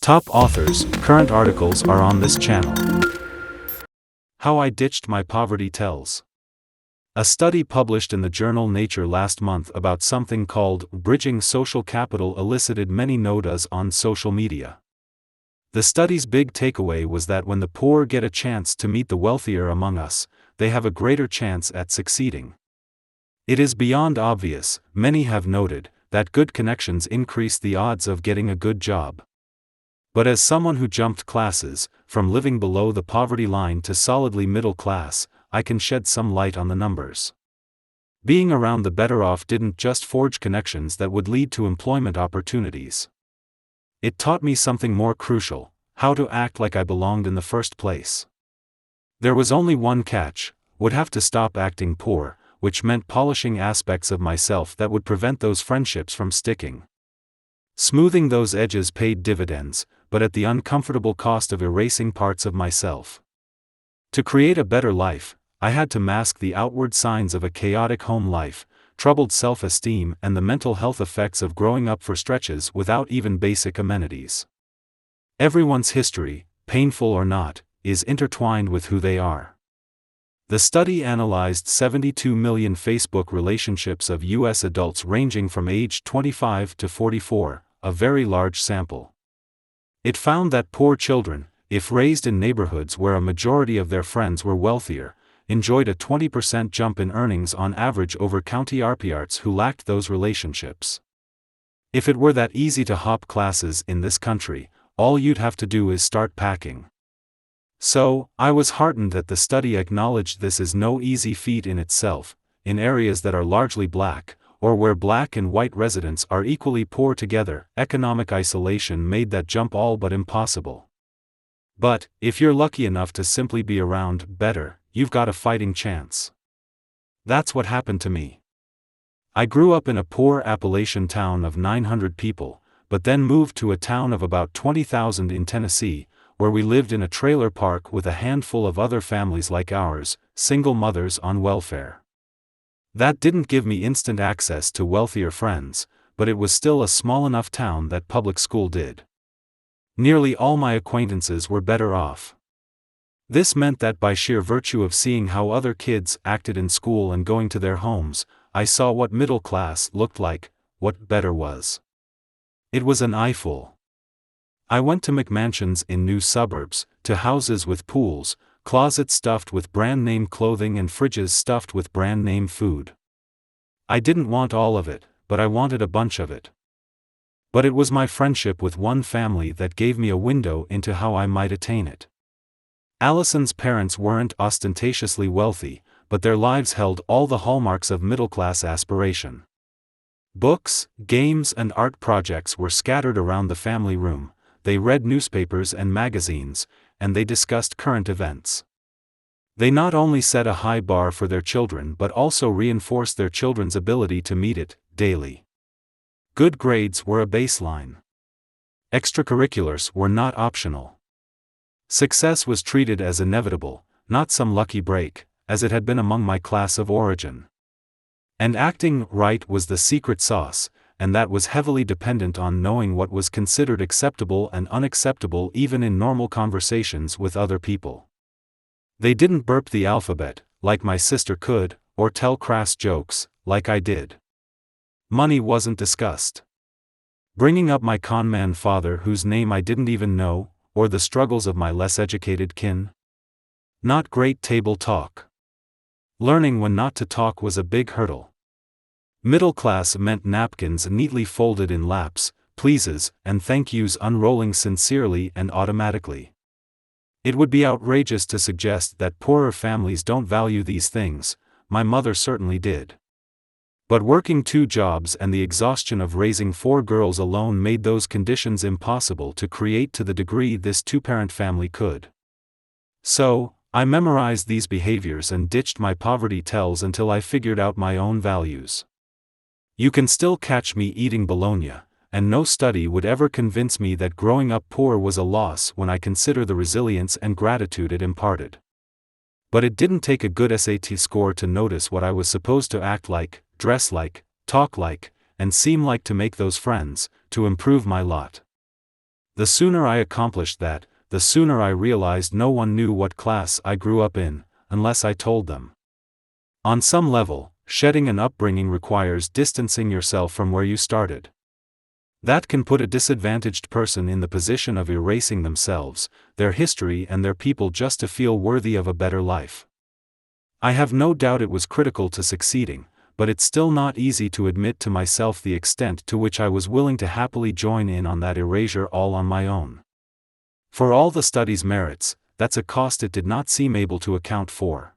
Top authors, current articles are on this channel. How I Ditched My Poverty Tells. A study published in the journal Nature last month about something called bridging social capital elicited many nodas on social media. The study's big takeaway was that when the poor get a chance to meet the wealthier among us, they have a greater chance at succeeding. It is beyond obvious, many have noted, that good connections increase the odds of getting a good job. But as someone who jumped classes, from living below the poverty line to solidly middle class, I can shed some light on the numbers. Being around the better off didn't just forge connections that would lead to employment opportunities. It taught me something more crucial: how to act like I belonged in the first place. There was only one catch: would have to stop acting poor, which meant polishing aspects of myself that would prevent those friendships from sticking. Smoothing those edges paid dividends, but at the uncomfortable cost of erasing parts of myself. To create a better life, I had to mask the outward signs of a chaotic home life, troubled self-esteem, and the mental health effects of growing up for stretches without even basic amenities. Everyone's history, painful or not, is intertwined with who they are. The study analyzed 72 million Facebook relationships of U.S. adults ranging from age 25 to 44, a very large sample. It found that poor children, if raised in neighborhoods where a majority of their friends were wealthier, enjoyed a 20% jump in earnings on average over counterparts who lacked those relationships. If it were that easy to hop classes in this country, all you'd have to do is start packing. So, I was heartened that the study acknowledged this is no easy feat in itself, in areas that are largely black, or where black and white residents are equally poor together. Economic isolation made that jump all but impossible. But, if you're lucky enough to simply be around better, you've got a fighting chance. That's what happened to me. I grew up in a poor Appalachian town of 900 people, but then moved to a town of about 20,000 in Tennessee, where we lived in a trailer park with a handful of other families like ours, single mothers on welfare. That didn't give me instant access to wealthier friends, but it was still a small enough town that public school did. Nearly all my acquaintances were better off. This meant that by sheer virtue of seeing how other kids acted in school and going to their homes, I saw what middle class looked like, what better was. It was an eyeful. I went to McMansions in new suburbs, to houses with pools, closets stuffed with brand-name clothing and fridges stuffed with brand-name food. I didn't want all of it, but I wanted a bunch of it. But it was my friendship with one family that gave me a window into how I might attain it. Allison's parents weren't ostentatiously wealthy, but their lives held all the hallmarks of middle-class aspiration. Books, games, and art projects were scattered around the family room. They read newspapers and magazines, and they discussed current events. They not only set a high bar for their children but also reinforced their children's ability to meet it, daily. Good grades were a baseline. Extracurriculars were not optional. Success was treated as inevitable, not some lucky break, as it had been among my class of origin. And acting right was the secret sauce, and that was heavily dependent on knowing what was considered acceptable and unacceptable even in normal conversations with other people. They didn't burp the alphabet, like my sister could, or tell crass jokes, like I did. Money wasn't discussed. Bringing up my conman father whose name I didn't even know, or the struggles of my less educated kin. Not great table talk. Learning when not to talk was a big hurdle. Middle class meant napkins neatly folded in laps, pleases, and thank yous unrolling sincerely and automatically. It would be outrageous to suggest that poorer families don't value these things. My mother certainly did. But working 2 jobs and the exhaustion of raising 4 girls alone made those conditions impossible to create to the degree this 2-parent family could. So, I memorized these behaviors and ditched my poverty tells until I figured out my own values. You can still catch me eating bologna, and no study would ever convince me that growing up poor was a loss when I consider the resilience and gratitude it imparted. But it didn't take a good SAT score to notice what I was supposed to act like, dress like, talk like, and seem like to make those friends, to improve my lot. The sooner I accomplished that, the sooner I realized no one knew what class I grew up in, unless I told them. On some level, shedding an upbringing requires distancing yourself from where you started. That can put a disadvantaged person in the position of erasing themselves, their history and their people just to feel worthy of a better life. I have no doubt it was critical to succeeding, but it's still not easy to admit to myself the extent to which I was willing to happily join in on that erasure all on my own. For all the study's merits, that's a cost it did not seem able to account for.